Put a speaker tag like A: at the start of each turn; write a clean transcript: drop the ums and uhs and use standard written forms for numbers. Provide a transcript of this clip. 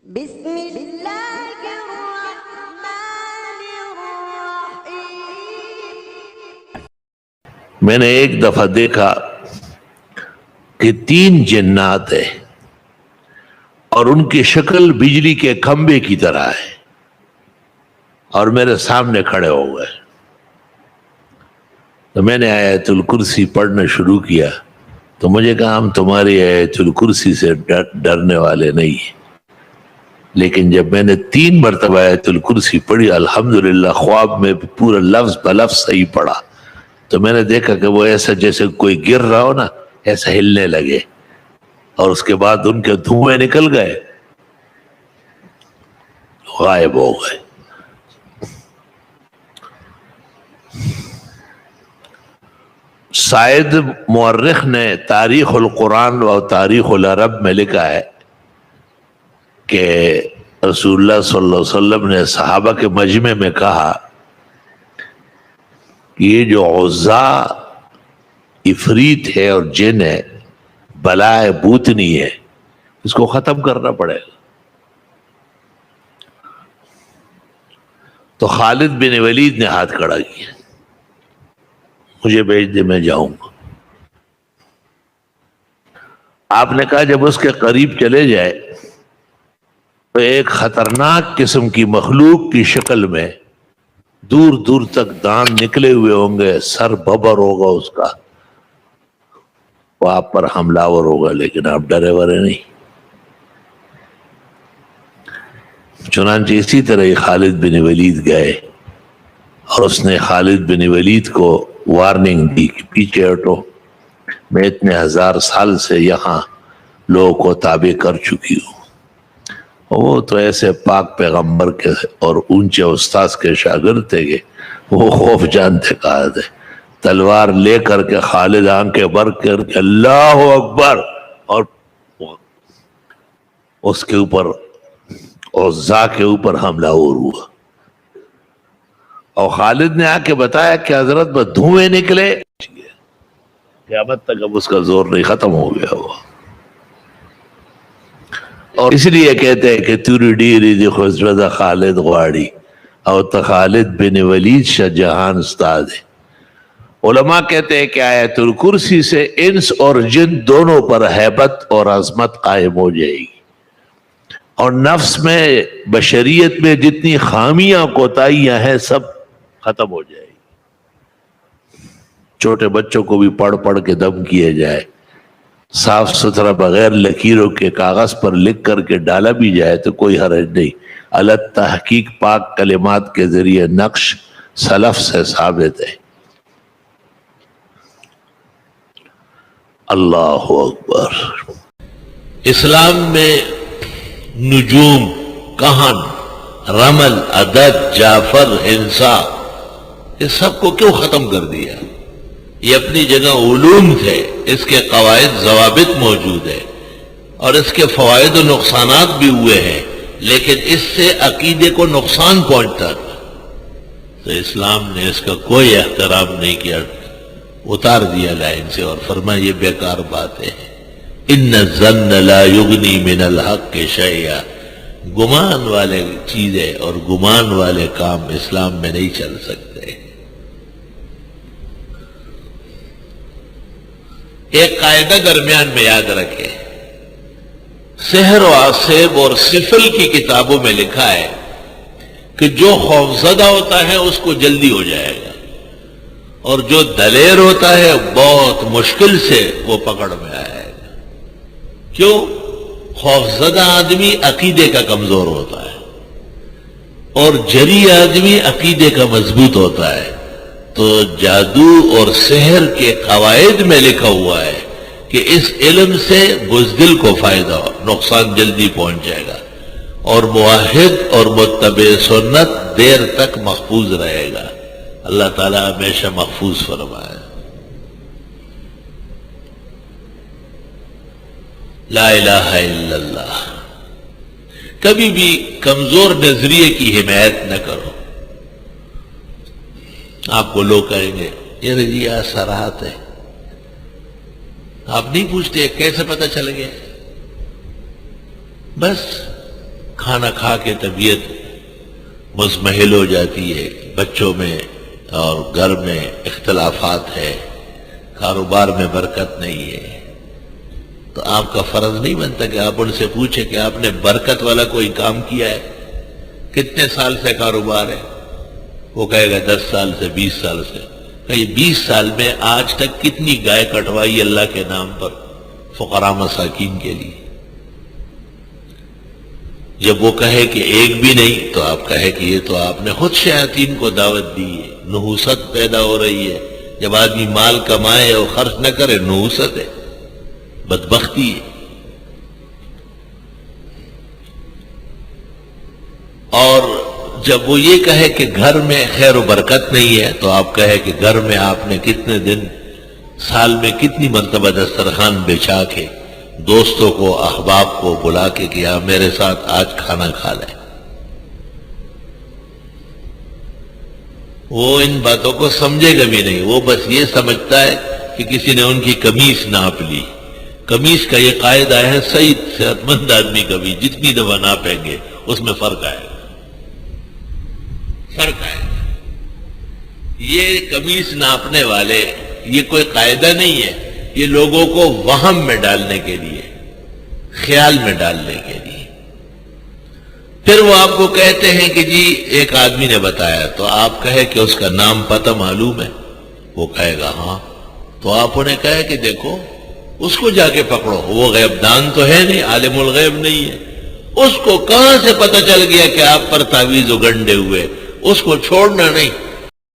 A: بسم اللہ الرحمن الرحیم۔
B: میں نے ایک دفعہ دیکھا کہ 3 جنات ہیں اور ان کی شکل بجلی کے کھمبے کی طرح ہے اور میرے سامنے کھڑے ہو گئے، تو میں نے آیت الکرسی پڑھنا شروع کیا تو مجھے کہا ہم تمہاری آیت الکرسی سے ڈرنے والے نہیں ہیں، لیکن جب میں نے 3 مرتبہ آیت الکرسی پڑھی الحمدللہ خواب میں پورا لفظ بلفظ صحیح پڑھا، تو میں نے دیکھا کہ وہ ایسا جیسے کوئی گر رہا ہو نا ایسا ہلنے لگے اور اس کے بعد ان کے دھوئیں نکل گئے، غائب ہو گئے۔ سائد مورخ نے تاریخ القرآن و تاریخ العرب میں لکھا ہے کہ رسول اللہ صلی اللہ علیہ وسلم نے صحابہ کے مجمع میں کہا کہ یہ جو عزا عفریت ہے اور جن ہے، بلائے بوتنی ہے، اس کو ختم کرنا پڑے گا۔ تو خالد بن ولید نے ہاتھ کھڑا کیا، مجھے بھیج دے میں جاؤں گا۔ آپ نے کہا جب اس کے قریب چلے جائے تو ایک خطرناک قسم کی مخلوق کی شکل میں دور دور تک دان نکلے ہوئے ہوں گے، سر ببر ہوگا اس کا، وہ آپ پر حملہ آور ہوگا، لیکن آپ ڈرے ورے نہیں۔ چنانچہ اسی طرح ہی خالد بن ولید گئے اور اس نے خالد بن ولید کو وارننگ دی کہ پیچھے ہٹو، میں اتنے 1000 سال سے یہاں لوگوں کو تابع کر چکی ہوں۔ وہ تو ایسے پاک پیغمبر کے اور اونچے استاذ کے شاگرد تھے کہ وہ خوف جانتے کہا تھے، تلوار لے کر کے خالد آنکھیں بر کر کے اللہ اکبر، اور اس کے اوپر عزا کے اوپر حملہ ہوا، اور خالد نے آ کے بتایا کہ حضرت بس دھوئیں نکلے، قیامت تک اب اس کا زور نہیں، ختم ہو گیا ہوا۔ اور اس لیے کہتے ہیں کہ توری ڈیری دی خسرت خالد غواڑی اور خالد بن ولید شاہ جہان استاد ہے۔ علماء کہتے ہیں کہ آیت الکرسی سے انس اور جن دونوں پر ہیبت اور عظمت قائم ہو جائے گی، اور نفس میں بشریت میں جتنی خامیاں کوتاہیاں ہیں سب ختم ہو جائے گی۔ چھوٹے بچوں کو بھی پڑھ پڑھ کے دم کیے جائے، صاف ستھرا بغیر لکیروں کے کاغذ پر لکھ کر کے ڈالا بھی جائے تو کوئی حرج نہیں، الگ تحقیق پاک کلمات کے ذریعے نقش سلف سے ثابت ہے۔ اللہ اکبر۔ اسلام میں نجوم، کہن، رمل، عدد، جعفر، ہنسا، یہ سب کو کیوں ختم کر دیا؟ یہ اپنی جگہ علوم تھے، اس کے قواعد ضوابط موجود ہیں اور اس کے فوائد و نقصانات بھی ہوئے ہیں، لیکن اس سے عقیدے کو نقصان پہنچتا تھا تو اسلام نے اس کا کوئی احترام نہیں کیا، اتار دیا لائن سے اور فرمایا یہ بیکار بات ہے۔ ان الظن لا یغنی من الحق شیئا، گمان والے چیزیں اور گمان والے کام اسلام میں نہیں چل سکتے۔ ایک قاعدہ درمیان میں یاد رکھیں، سحر و عصیب اور سفل کی کتابوں میں لکھا ہے کہ جو خوفزدہ ہوتا ہے اس کو جلدی ہو جائے گا، اور جو دلیر ہوتا ہے بہت مشکل سے وہ پکڑ میں آئے گا۔ کیوں؟ خوفزدہ آدمی عقیدے کا کمزور ہوتا ہے اور جری آدمی عقیدے کا مضبوط ہوتا ہے۔ تو جادو اور سحر کے قواعد میں لکھا ہوا ہے کہ اس علم سے بزدل کو فائدہ ہو، نقصان جلدی پہنچ جائے گا، اور موحد اور متبع سنت دیر تک محفوظ رہے گا۔ اللہ تعالیٰ ہمیشہ محفوظ فرمائے۔ لا الہ الا اللہ۔ کبھی بھی کمزور نظریے کی حمایت نہ کرو۔ آپ کو لوگ کہیں گے یہ جی اثرات ہے، آپ نہیں پوچھتے کیسے پتہ چل گیا؟ بس کھانا کھا کے طبیعت مزمحل ہو جاتی ہے، بچوں میں اور گھر میں اختلافات ہے، کاروبار میں برکت نہیں ہے، تو آپ کا فرض نہیں بنتا کہ آپ ان سے پوچھیں کہ آپ نے برکت والا کوئی کام کیا ہے؟ کتنے سال سے کاروبار ہے؟ وہ کہے گا 10 سال سے، 20 سال سے۔ کہ یہ 20 سال میں آج تک کتنی گائے کٹوائی اللہ کے نام پر فقراء مساکین کے لیے؟ جب وہ کہے کہ ایک بھی نہیں، تو آپ کہے کہ یہ تو آپ نے خود شیاطین کو دعوت دی ہے، نحوست پیدا ہو رہی ہے۔ جب آدمی مال کمائے اور خرچ نہ کرے، نحوست ہے، بدبختی ہے۔ اور جب وہ یہ کہے کہ گھر میں خیر و برکت نہیں ہے، تو آپ کہے کہ گھر میں آپ نے کتنے دن، سال میں کتنی مرتبہ دسترخوان بچھا کے دوستوں کو، احباب کو بلا کے کیا میرے ساتھ آج کھانا کھا لیں۔ وہ ان باتوں کو سمجھے گا بھی نہیں، وہ بس یہ سمجھتا ہے کہ کسی نے ان کی قمیص ناپ لی۔ قمیص کا یہ قاعدہ ہے، صحیح صحت مند آدمی کا بھی جتنی دفعہ ناپیں گے اس میں فرق آئے گا، فرق آئے گا۔ یہ قمیص ناپنے والے یہ کوئی قاعدہ نہیں ہے، یہ لوگوں کو وہم میں ڈالنے کے لیے، خیال میں ڈالنے کے لیے۔ پھر وہ آپ کو کہتے ہیں کہ جی ایک آدمی نے بتایا، تو آپ کہے کہ اس کا نام پتہ معلوم ہے؟ وہ کہے گا ہاں، تو آپ انہیں کہے کہ دیکھو اس کو جا کے پکڑو، وہ غیب دان تو ہے نہیں، عالم الغیب نہیں ہے، اس کو کہاں سے پتہ چل گیا کہ آپ پر تعویذ اگنڈے ہوئے؟ اس کو چھوڑنا نہیں،